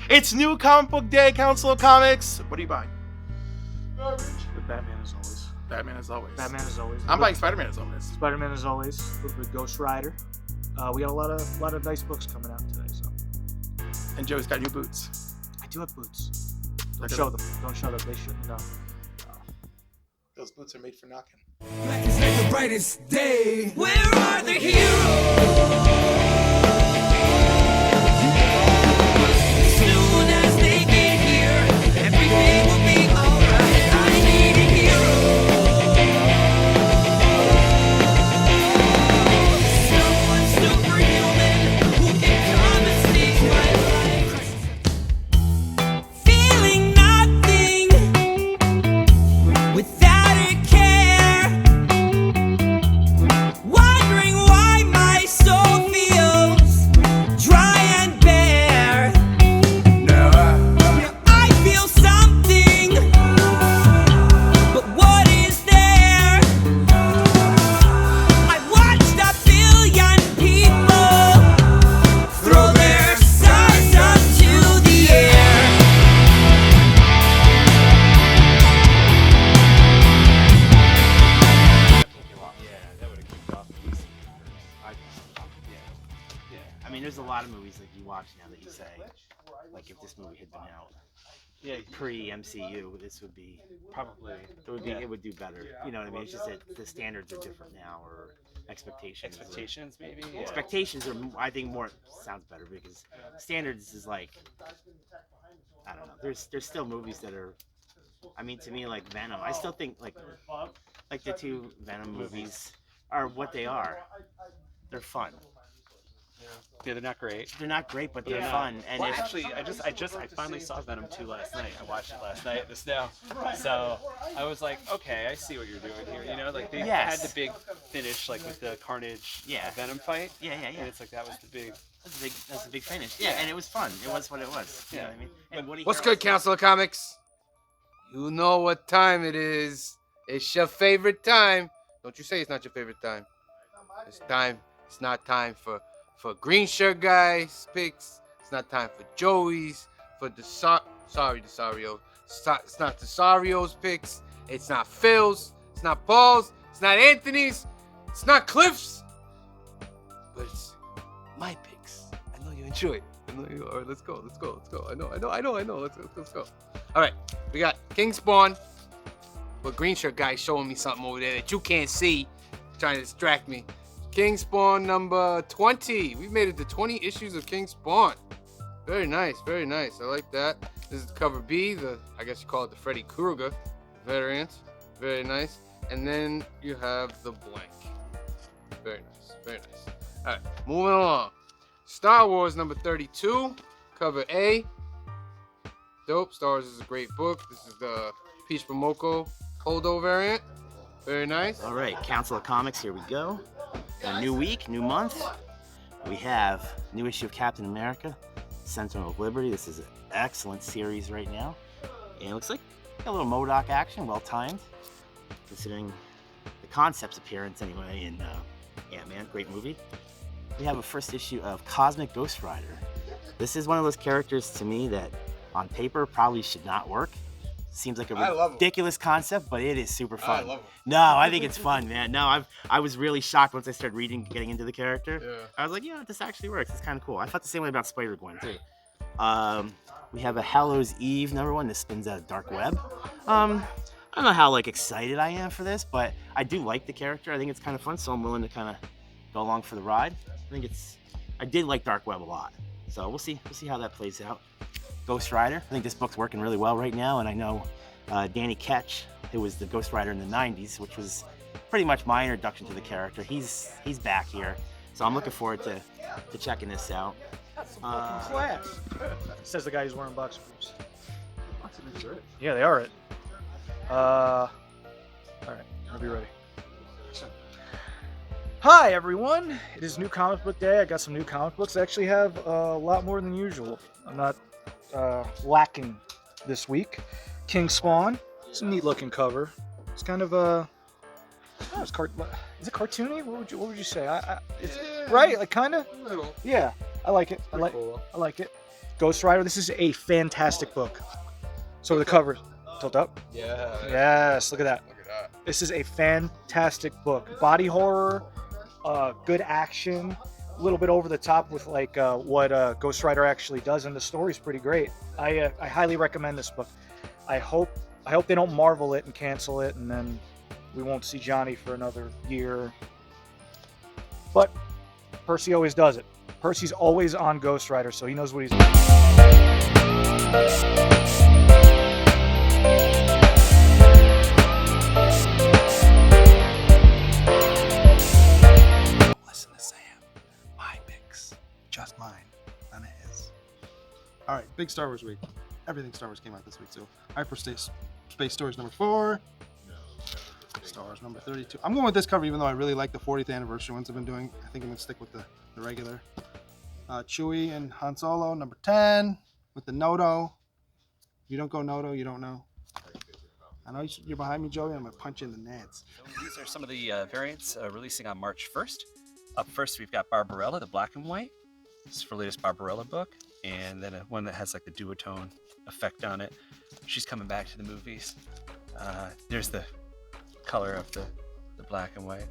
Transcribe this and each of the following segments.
It's New Comic Book Day, Council of Comics. What are you buying? The Batman as always. Batman as always. Batman as always. I'm buying Spider-Man as always. Spider-Man as always. A little bit of Ghost Rider. We got a lot of nice books coming out today. So. And Joey's got new boots. I do have boots. Don't show them. Don't show them. They shouldn't know. Those boots are made for knocking. Black is like the brightest day. Where are the heroes? As soon as they get here, everything will be alright. I need a hero. Someone superhuman who can come and save my life. Feeling nothing without a care. Wondering why my soul feels dry and bare. Now I feel something, but what is there? I watched a billion people throw their stars up to the air. I mean, there's a lot of movies that you watch now that you say, like, if this movie had been out pre-MCU, this would be Probably. it would do better. You know what I mean? It's just that the standards are different now, or expectations. Expectations, maybe? Yeah. Expectations are, I think, more sounds better because standards is like, I don't know. There's still movies that are, I mean, to me, like Venom. I still think like the two Venom movies are what they are. They're fun. Yeah, they're not great. They're not great, but they're fun. And Well, if, actually, I finally saw Venom 2 last night. I watched it last night in the snow. So I was like, okay, I see what you're doing here. You know, like they Yes. had the big finish, like with the Carnage Venom fight. yeah. And it's like that was the big. That's a big finish. Yeah, and it was fun. It was what it was. You know what I mean? And Woody What's Harrelson- good, Council of Comics? You know what time it is. It's your favorite time. Don't you say it's not your favorite time. It's time. It's not time for Green Shirt Guys picks. It's not time for Joey's. For Desario. It's not Desario's picks. It's not Phil's. It's not Paul's. It's not Anthony's. It's not Cliff's. But it's my picks. I know you enjoy it. I know you. All right, let's go. I know. Let's go. All right, we got King Spawn. But Green Shirt Guy showing me something over there that you can't see, trying to distract me. King Spawn number 20. We've made it to 20 issues of King Spawn. Very nice. I like that. This is cover B. I guess you call it the Freddy Krueger variant. Very nice. And then you have the blank. Very nice. All right, moving along. Star Wars number 32, cover A. Dope. Star Wars is a great book. This is the Peach Momoko Holdo variant. Very nice. All right, Council of Comics, here we go. A new week, new month. We have new issue of Captain America, Sentinel of Liberty. This is an excellent series right now. And it looks like a little MODOK action, well timed, considering the concept's appearance anyway in Ant-Man, great movie. We have a first issue of Cosmic Ghost Rider. This is one of those characters to me that on paper probably should not work. Seems like a ridiculous concept, but it is super fun. I love him. No, I think it's fun, man. No, I was really shocked once I started reading, getting into the character. Yeah. I was like, yeah, this actually works. It's kind of cool. I felt the same way about Spider-Gwen too. We have a Hallows Eve number 1. This spins out of Dark Web. I don't know how excited I am for this, but I do like the character. I think it's kind of fun, so I'm willing to kind of go along for the ride. I did like Dark Web a lot, so we'll see how that plays out. Ghost Rider. I think this book's working really well right now, and I know Danny Ketch, who was the Ghost Rider in the 90s, which was pretty much my introduction to the character. He's back here, so I'm looking forward to checking this out. Class. Says the guy who's wearing boxer briefs. Yeah, they are it. All right, I'll be ready. Hi everyone, it is New Comic Book Day. I got some new comic books. I actually have a lot more than usual. I'm not lacking this week. King Spawn. It's a neat looking cover. It's kind of is it cartoony? What would you say? It's right, like kind of. Little. Yeah, I like it. I Pretty cool. like it. Ghost Rider. This is a fantastic book. So the cover, tilt up. Yeah. Yes, look at that. Look at that. This is a fantastic book. Body horror, good action, a little bit over the top with like what Ghost Rider actually does, and the story's pretty great. I highly recommend this book. I hope they don't Marvel it and cancel it, and then we won't see Johnny for another year. But Percy always does it. Percy's always on Ghost Rider, so he knows what he's doing. Listen to Sam. My picks. Just mine. None of his. All right, big Star Wars week. Everything Star Wars came out this week, so Hyperspace Space Stories number 4. Star Wars number 32. I'm going with this cover, even though I really like the 40th anniversary ones I've been doing. I think I'm going to stick with the regular. Chewie and Han Solo, number 10, with the Noto. If you don't go Noto, you don't know. I know you're behind me, Joey. I'm going to punch you in the nads. These are some of the variants releasing on March 1st. Up first, we've got Barbarella, the black and white. This is for the latest Barbarella book. And then one that has like the duotone effect on it. She's coming back to the movies. There's the color of the black and white.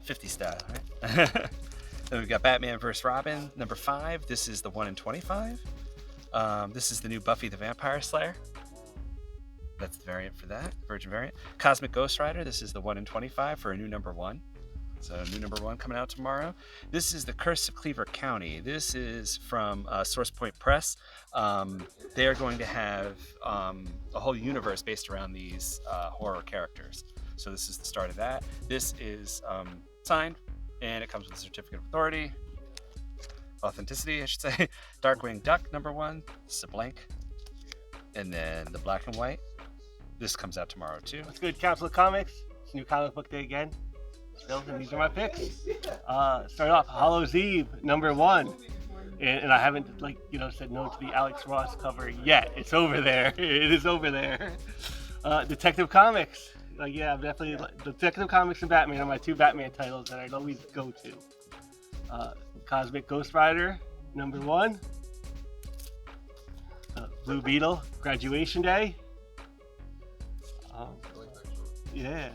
50 style, right? Then we've got Batman vs. Robin, number 5. This is the 1 in 25. This is the new Buffy the Vampire Slayer. That's the variant for that, Virgin variant. Cosmic Ghost Rider, this is the 1 in 25 for a new number 1. So new number 1 coming out tomorrow. This is the Curse of Cleaver County. This is from Source Point Press. They are going to have a whole universe based around these horror characters. So this is the start of that. This is signed, and it comes with a certificate of authority. Authenticity, I should say. Darkwing Duck, number 1. This is a blank. And then the black and white. This comes out tomorrow, too. What's good, Council of Comics? It's New Comic Book Day again. Still, and these are my picks. Start off Hallows Eve, number 1. And I haven't, said no to the Alex Ross cover yet. It's over there. It is over there. Detective Comics. I'm definitely... Detective Comics and Batman are my 2 Batman titles that I'd always go to. Cosmic Ghost Rider, number 1. Blue Beetle, Graduation Day. Yeah.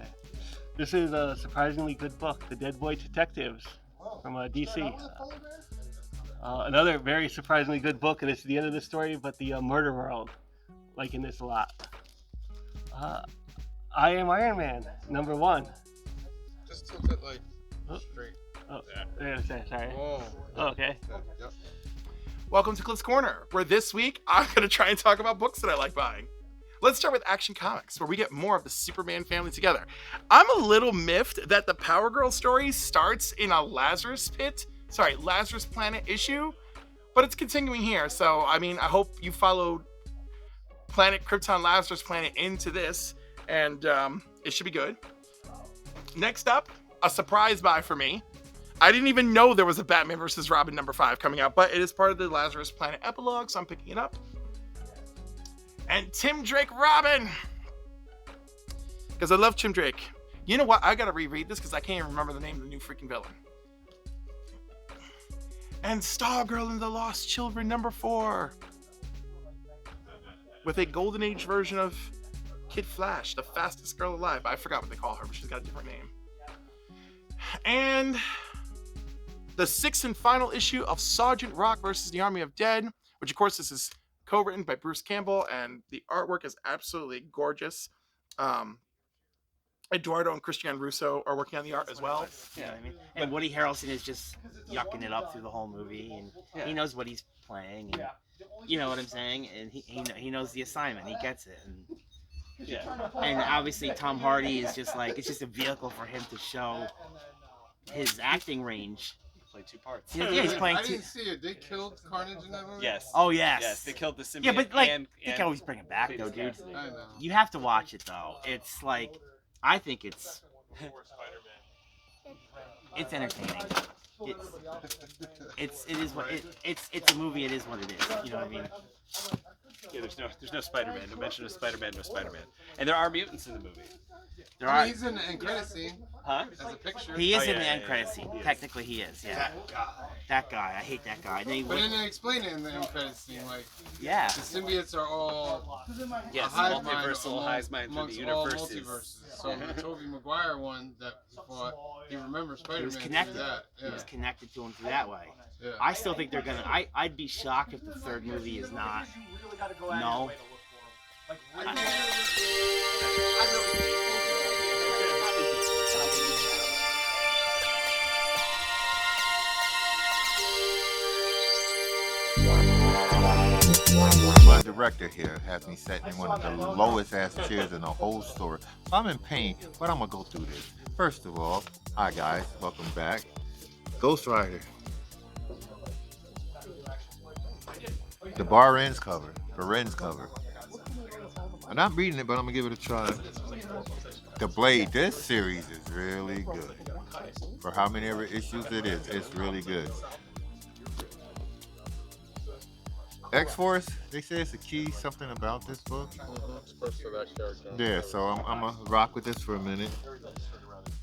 This is a surprisingly good book, The Dead Boy Detectives from DC. Another very surprisingly good book, and it's the end of the story, but the Murder World. Liking this a lot. I Am Iron Man, number 1. Just tilt it like straight. Oh, sorry. Whoa. Oh, okay. Yep. Welcome to Cliff's Corner, where this week I'm going to try and talk about books that I like buying. Let's start with Action Comics, where we get more of the Superman family together. I'm a little miffed that the Power Girl story starts in a Lazarus Planet issue, but it's continuing here. So, I hope you followed Planet Krypton Lazarus Planet into this, and it should be good. Next up, a surprise buy for me. I didn't even know there was a Batman vs. Robin number 5 coming out, but it is part of the Lazarus Planet epilogue, so I'm picking it up. And Tim Drake Robin, because I love Tim Drake. You know what? I gotta reread this because I can't even remember the name of the new freaking villain. And Stargirl and the Lost Children number 4, with a Golden Age version of Kid Flash, the fastest girl alive. I forgot what they call her, but she's got a different name. And the 6th and final issue of Sergeant Rock versus the Army of Dead, which of course this is co-written by Bruce Campbell, and the artwork is absolutely gorgeous. Eduardo and Christian Russo are working on the art as well. Yeah, and Woody Harrelson is just yucking it up through the whole movie, and he knows what he's playing, and you know what I'm saying, and he knows the assignment, he gets it, and obviously Tom Hardy is just like, it's just a vehicle for him to show his acting range. Play 2 parts. Yeah, he's playing I 2. didn't see it. They killed Carnage in that movie? Yes. Oh yes. Yes, they killed the symbiote. Yeah, but they and can always bring it back though, dude. I know. You have to watch it though. It's like, I think it's entertaining. It's a movie. It is what it is. You know what I mean? Yeah, there's no Spider-Man. No mention of Spider-Man. No Spider-Man. And there are mutants in the movie. There I are. mean, he's in the end credit scene Huh? as a picture. He is Oh, in yeah, the yeah, end yeah, credit yeah. scene. He is. Technically, he is. Yeah. That guy. That guy. I hate that guy. And then he But then they explain it in the end credit scene, like yeah. the symbiotes are all Yes, a hive mind multiversal hive mind through the amongst all universes. multiverses. So the Tobey Maguire one that he fought, he remembers He Spider-Man was through connected. that. He Yeah. was connected to him through that way. Yeah. I still think they're gonna. I'd be shocked if the third movie is not. No. My director here has me sitting in one of the lowest ass chairs in the whole store. So I'm in pain, but I'm gonna go through this. First of all, hi guys, welcome back. Ghost Rider. The Barren's cover, cover. I'm not reading it, but I'm gonna give it a try. The Blade, this series is really good. For how many ever issues it is, it's really good. X-Force, they say it's a key, something about this book. Yeah, so I'm gonna rock with this for a minute.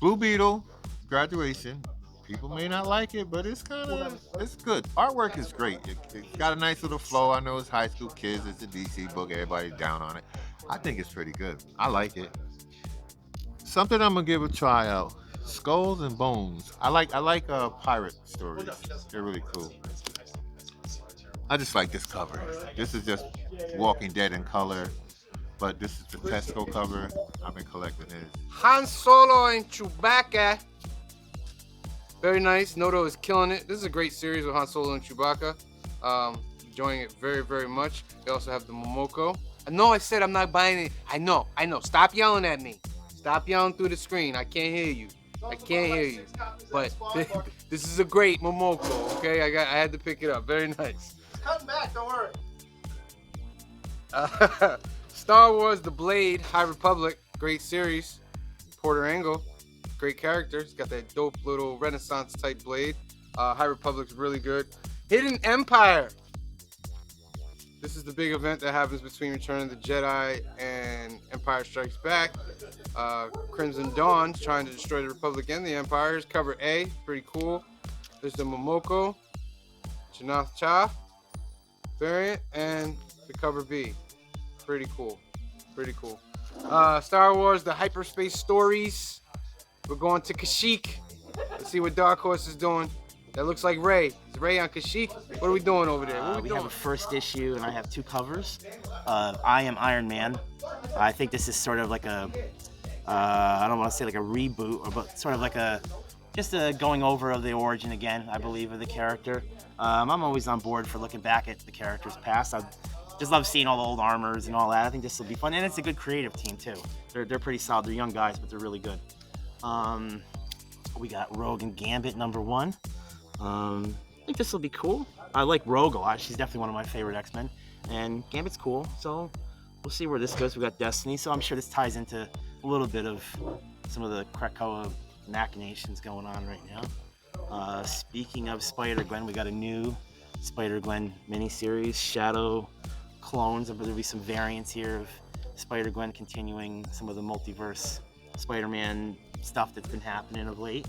Blue Beetle, Graduation. People may not like it, but it's it's good. Artwork is great. It's got a nice little flow. I know it's high school kids. It's a DC book. Everybody's down on it. I think it's pretty good. I like it. Something I'm gonna give a try out. Skulls and Bones. I like pirate stories. They're really cool. I just like this cover. This is just Walking Dead in color, but this is the Tesco cover. I've been collecting this. Han Solo and Chewbacca. Very nice. Noto is killing it. This is a great series with Han Solo and Chewbacca. Enjoying it very, very much. They also have the Momoko. I know I said I'm not buying it. I know. Stop yelling at me. Stop yelling through the screen. I can't hear you. I can't hear you. But this is a great Momoko, okay? I had to pick it up. Very nice. Come back, don't worry. Star Wars The Blade, High Republic, great series. Porter Engle, great character. He's got that dope little Renaissance type blade. High Republic's really good. Hidden Empire. This is the big event that happens between Return of the Jedi and Empire Strikes Back. Crimson Dawn's trying to destroy the Republic and the Empire. Here's cover A, pretty cool. There's the Momoko, Chanath Cha variant, and the cover B. Pretty cool. Pretty cool. Star Wars, the Hyperspace Stories. We're going to Kashyyyk. Let's see what Dark Horse is doing. That looks like Rey. Is Rey on Kashyyyk? What are we doing over there? What are we We doing? have a first issue, and I have two covers. I Am Iron Man. I think this is sort of like a, I don't want to say like a reboot, but sort of like just a going over of the origin again, I believe, of the character. I'm always on board for looking back at the character's past. I just love seeing all the old armors and all that. I think this will be fun, and it's a good creative team too. They're pretty solid. They're young guys, but they're really good. We got Rogue and Gambit #1. I think this will be cool. I like Rogue a lot. She's definitely one of my favorite X-Men, and Gambit's cool. So we'll see where this goes. We got Destiny, so I'm sure this ties into a little bit of some of the Krakoa machinations going on right now. Speaking of Spider-Gwen, we got a new Spider-Gwen miniseries, Shadow Clones. There'll be some variants here of Spider-Gwen continuing some of the multiverse Spider-Man stuff that's been happening of late.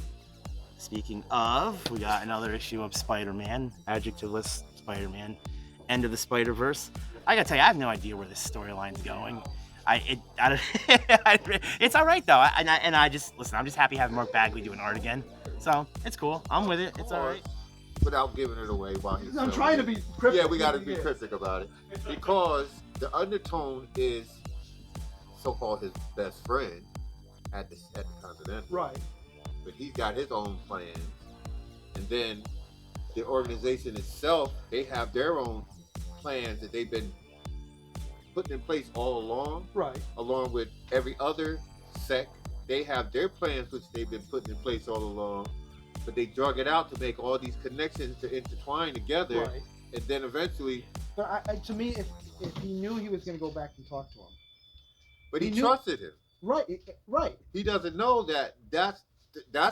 Speaking of, we got another issue of Spider-Man, adjectiveless Spider-Man, End of the Spider-Verse. I gotta tell you, I have no idea where this storyline's going. It's all right though, and I just listen. I'm just happy having Mark Bagley doing art again, so it's cool. I'm with it. It's all right. Without giving it away while he's I'm selling trying it. to be cryptic. Yeah, we got to be cryptic about it because the undertone is so-called his best friend at the Continental. Right. But he's got his own plans, and then the organization itself, they have their own plans that they've been putting in place all along. Right. Along with every other sect, they have their plans which they've been putting in place all along. But they drug it out to make all these connections to intertwine together, Right. and then eventually. But to me, if he knew he was going to go back and talk to him, But he He knew- trusted him. right, right, He doesn't know that that's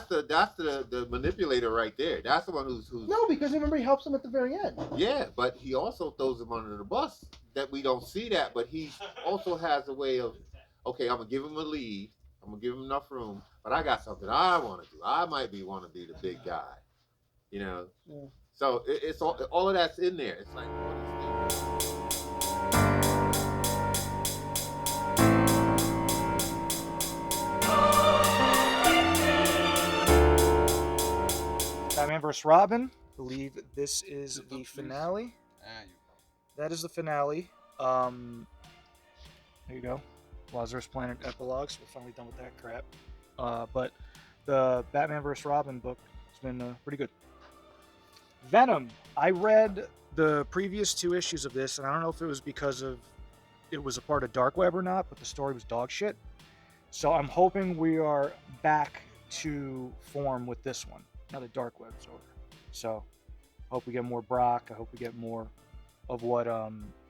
the manipulator right there. That's the one who's no, because remember he helps him at the very end. yeah. But he also throws him under the bus that we don't see that, but he also has a way of, okay, I'm gonna give him a lead, I'm gonna give him enough room, but I got something I want to do. I might want to be the big guy, you know. Yeah. So it's all of that's in there. It's like what is Batman vs. Robin. I believe this is the finale. That is the finale. There you go. Lazarus Planet epilogues. We're finally done with that crap. But the Batman vs. Robin book has been pretty good. Venom. I read the previous 2 issues of this, and I don't know if it was because of it was a part of Dark Web or not, but the story was dog shit. So I'm hoping we are back to form with this one. Now the Dark Web's over. So I hope we get more Brock. I hope we get more of what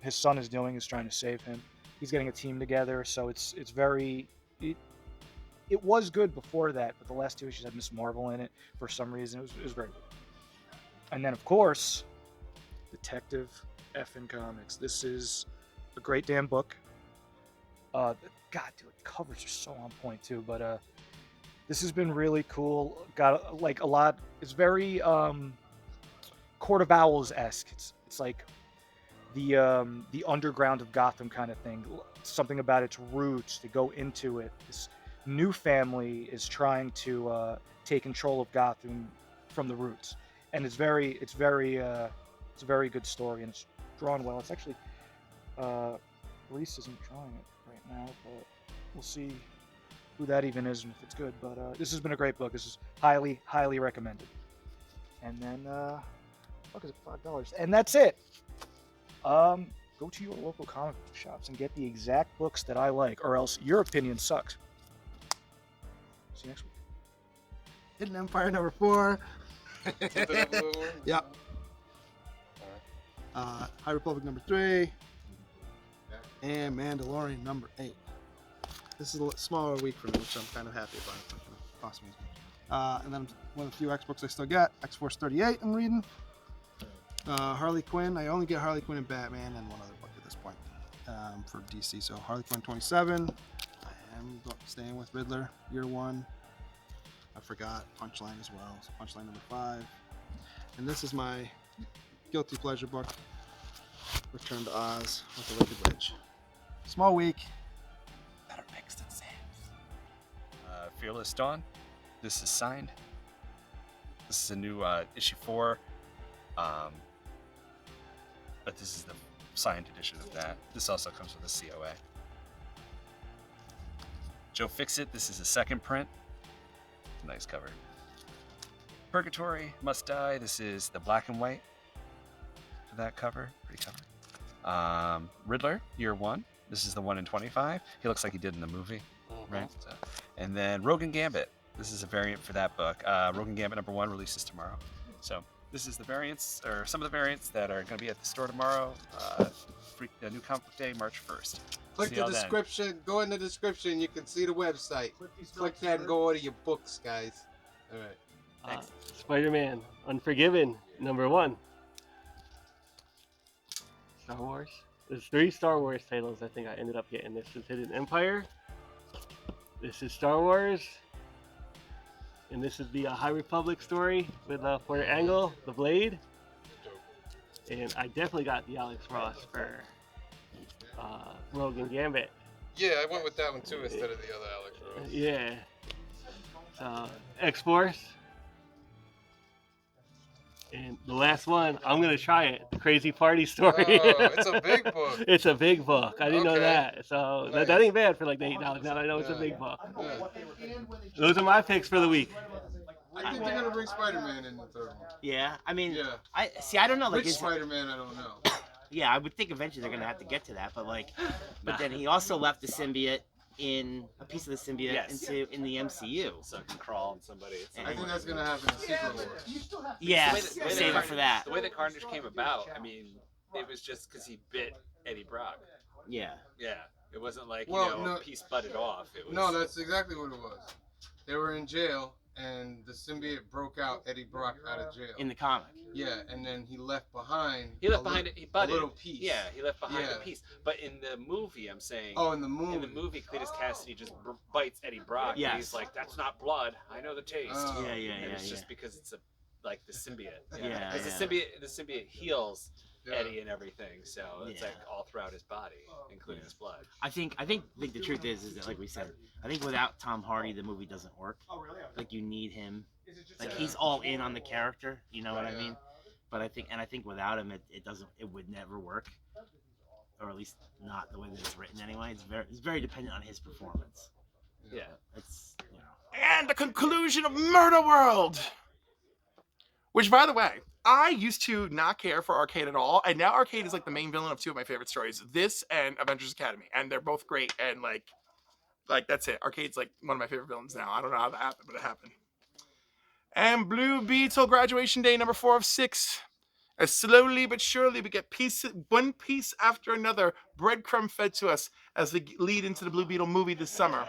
his son is doing, is trying to save him. He's getting a team together, so it's very... It was good before that, but the last 2 issues had Miss Marvel in it for some reason. It was very good. And then, of course, Detective effing Comics. This is a great damn book. God, dude, the covers are so on point, too, but... This has been really cool. Got like a lot. It's very Court of Owls-esque. It's like the underground of Gotham kind of thing. Something about its roots to go into it. This new family is trying to take control of Gotham from the roots, and it's a very good story, and it's drawn well. It's actually Reese isn't drawing it right now, but we'll see who that even is and if it's good. But this has been a great book. This is highly, highly recommended. And then, fuck is it, $5? And that's it. Go to your local comic book shops and get the exact books that I like, or else your opinion sucks. See you next week. Hidden Empire number 4. Yep. High Republic number 3. And Mandalorian number 8. This is a smaller week for me, which I'm kind of happy about. It's not going to cost me as much. And then one of the few X books I still got, X-Force 38 I'm reading. Harley Quinn. I only get Harley Quinn and Batman and one other book at this point for DC. So Harley Quinn 27. I am staying with Riddler, year 1. I forgot Punchline as well. So Punchline number 5. And this is my guilty pleasure book, Return to Oz with the Wicked Witch. Small week. Better mix than Sam's. Fearless Dawn. This is signed. This is a new issue 4. But this is the signed edition of that. This also comes with a COA. Joe Fixit. This is a second print. Nice cover. Purgatory, Must Die. This is the black and white for that cover. Pretty cover. Riddler, year 1. This is the 1 in 25. He looks like he did in the movie, right? So, and then Rogan Gambit. This is a variant for that book. Rogan Gambit number 1 releases tomorrow. So this is the variants, or some of the variants that are going to be at the store tomorrow. New Comic Book Day, March 1st. Click the description. Go in the description. You can see the website. Click that and go order your books, guys. All right. Spider-Man Unforgiven number 1. Star Wars. There's 3 Star Wars titles I think I ended up getting. This is Hidden Empire. This is Star Wars. And this is the High Republic story with Porter Angle, the Blade. And I definitely got the Alex Ross for Rogan Gambit. Yeah, I went with that one too instead of the other Alex Rose. Yeah. So, X-Force. And the last one, I'm going to try it. The Crazy Party Story. Oh, it's a big book. It's a big book. I didn't know that. So Nice. that ain't bad for like the $8. Now I know it's a big book. Yeah. Those are my picks for the week. I think they're going to bring Spider-Man in the third one. Yeah, I mean, Yeah. I don't know. Like, Which Spider-Man, I don't know. yeah, I would think eventually they're gonna have to get to that, but but then he also left the symbiote a piece of the symbiote in the MCU. So it can crawl on somebody. I think that's going to happen in Secret Wars. Yeah, The way that save it for that. The way that Carnage came about, I mean, it was just because he bit Eddie Brock. Yeah. Yeah. It wasn't like, Well, a piece butted off. It was... No, that's exactly what it was. They were in jail, and the symbiote broke out Eddie Brock out of jail. In the comic. Yeah, and then he left behind. He left behind it. He butted. A little piece. Yeah, he left behind Yeah. a piece. But in the movie, I'm saying. Oh, in the movie. In the movie, Cletus Cassidy just bites Eddie Brock. Yes. And he's like, "That's not blood. I know the taste." Oh. Yeah, And it's just because it's like the symbiote. Yeah, Because yeah. the symbiote heals Yeah. Eddie and everything, so it's Yeah. like all throughout his body, including his blood. I think the truth is that, like we said, I think without Tom Hardy the movie doesn't work. Like you need him. Like he's all in on the character, you know what I mean? But I think without him it would never work. Or at least not the way that it's written anyway. It's very dependent on his performance. Yeah. It's And the conclusion of Murder World. Which, by the way, I used to not care for Arcade at all, and now Arcade is like the main villain of two of my favorite stories. This and Avengers Academy, and they're both great. And like that's it. Arcade's like one of my favorite villains now. I don't know how that happened, but it happened. And Blue Beetle graduation day number 4 of 6. As slowly but surely we get one piece after another, breadcrumb fed to us as we lead into the Blue Beetle movie this summer.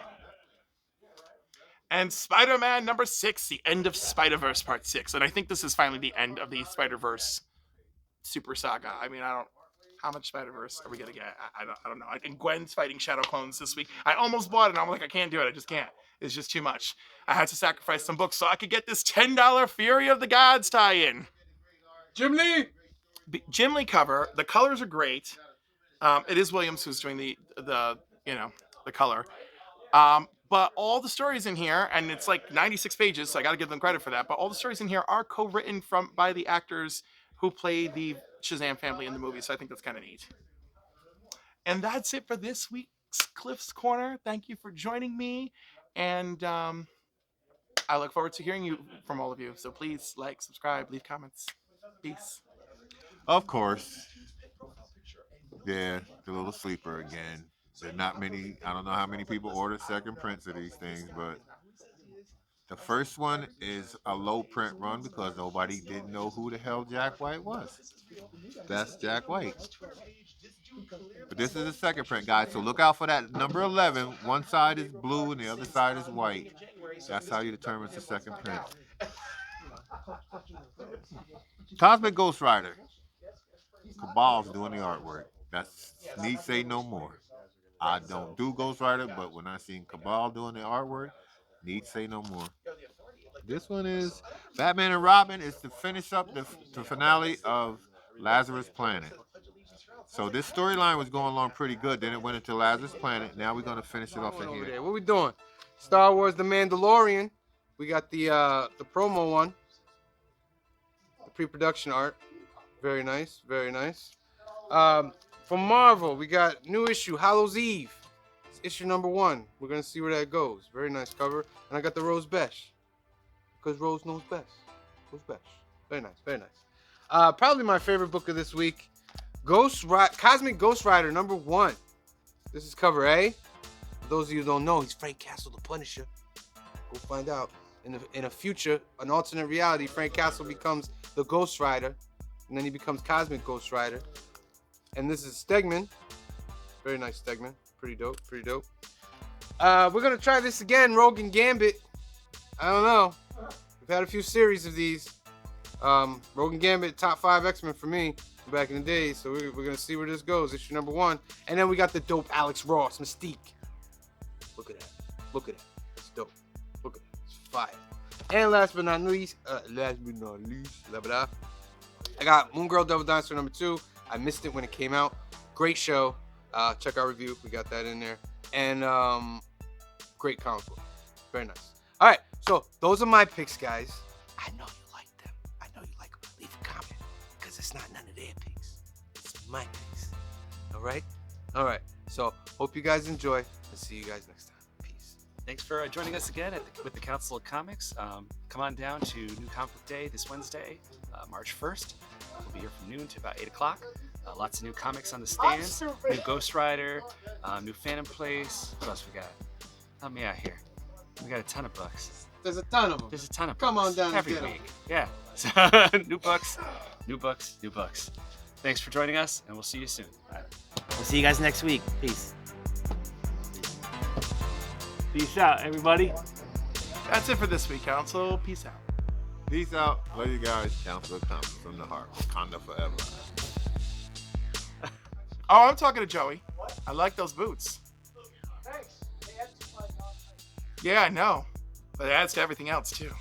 And Spider-Man number 6, the end of Spider-Verse part 6. And I think this is finally the end of the Spider-Verse super saga. I mean, how much Spider-Verse are we going to get? I don't know. I think Gwen's fighting Shadow Clones this week. I almost bought it, and I'm like, I can't do it. I just can't. It's just too much. I had to sacrifice some books so I could get this $10 Fury of the Gods tie-in. Jim Lee! Jim Lee cover. The colors are great. It is Williams who's doing the color. But all the stories in here, and it's like 96 pages, so I got to give them credit for that. But all the stories in here are co-written by the actors who play the Shazam family in the movie. So I think that's kind of neat. And that's it for this week's Cliff's Corner. Thank you for joining me. And I look forward to hearing from all of you. So please like, subscribe, leave comments. Peace. Of course. Yeah, the little sleeper again. There are not many, I don't know how many people ordered second prints of these things, but the first one is a low print run because nobody didn't know who the hell Jack White was. That's Jack White. But this is the second print, guys, so look out for that number 11. One side is blue and the other side is white. That's how you determine it's the second print. Cosmic Ghost Rider. Cabal's doing the artwork. That's need say no more. I don't do Ghost Rider, but when I seen Cabal doing the artwork, need say no more. This one is Batman and Robin. Is to finish up the finale of Lazarus Planet. So this storyline was going along pretty good. Then it went into Lazarus Planet. Now we're gonna finish it off in Over here. there. What we doing? Star Wars: The Mandalorian. We got the promo one. The pre-production art. Very nice. Very nice. From Marvel, we got new issue, Hallows Eve. It's issue number 1. We're gonna see where that goes. Very nice cover. And I got the Rose Besh. Because Rose knows best. Rose Besh. Very nice, very nice. Probably my favorite book of this week. Cosmic Ghost Rider number 1. This is cover A. For those of you who don't know, he's Frank Castle the Punisher. Go find out. In a future, an alternate reality, Frank Castle becomes the Ghost Rider. And then he becomes Cosmic Ghost Rider. And this is Stegman. Very nice Stegman. Pretty dope, pretty dope. We're going to try this again, Rogue and Gambit. I don't know. We've had a few series of these. Rogue and Gambit, top 5 X-Men for me back in the day. So we're going to see where this goes. Issue number 1. And then we got the dope Alex Ross, Mystique. Look at that. Look at that. It's dope. Look at that. It's fire. And last but not least, blah, blah. I got Moon Girl Devil Dinosaur number 2. I missed it when it came out. Great show. Check our review. We got that in there. And great comic book. Very nice. All right. So those are my picks, guys. I know you like them. I know you like them. Leave a comment because it's not none of their picks. It's my picks. All right? All right. So hope you guys enjoy. I'll see you guys next time. Peace. Thanks for joining us again with the Council of Comics. Come on down to New Comic Book Day this Wednesday, March 1st. We'll be here from noon to about 8 o'clock. Lots of new comics on the stand. New Ghost Rider, new Phantom Place. What else we got? Help me out here. We got a ton of books. There's a ton of them. There's a ton of Come books. on down and every get 'em. week. Yeah. So, new books, new books, new books. Thanks for joining us, and we'll see you soon. Bye. We'll see you guys next week. Peace. Peace out, everybody. That's it for this week, Council. Peace out. Peace out. Love you guys. Council of Comics from the heart. Wakanda forever. Oh, I'm talking to Joey. I like those boots. Thanks. Yeah, I know. But it adds to everything else, too.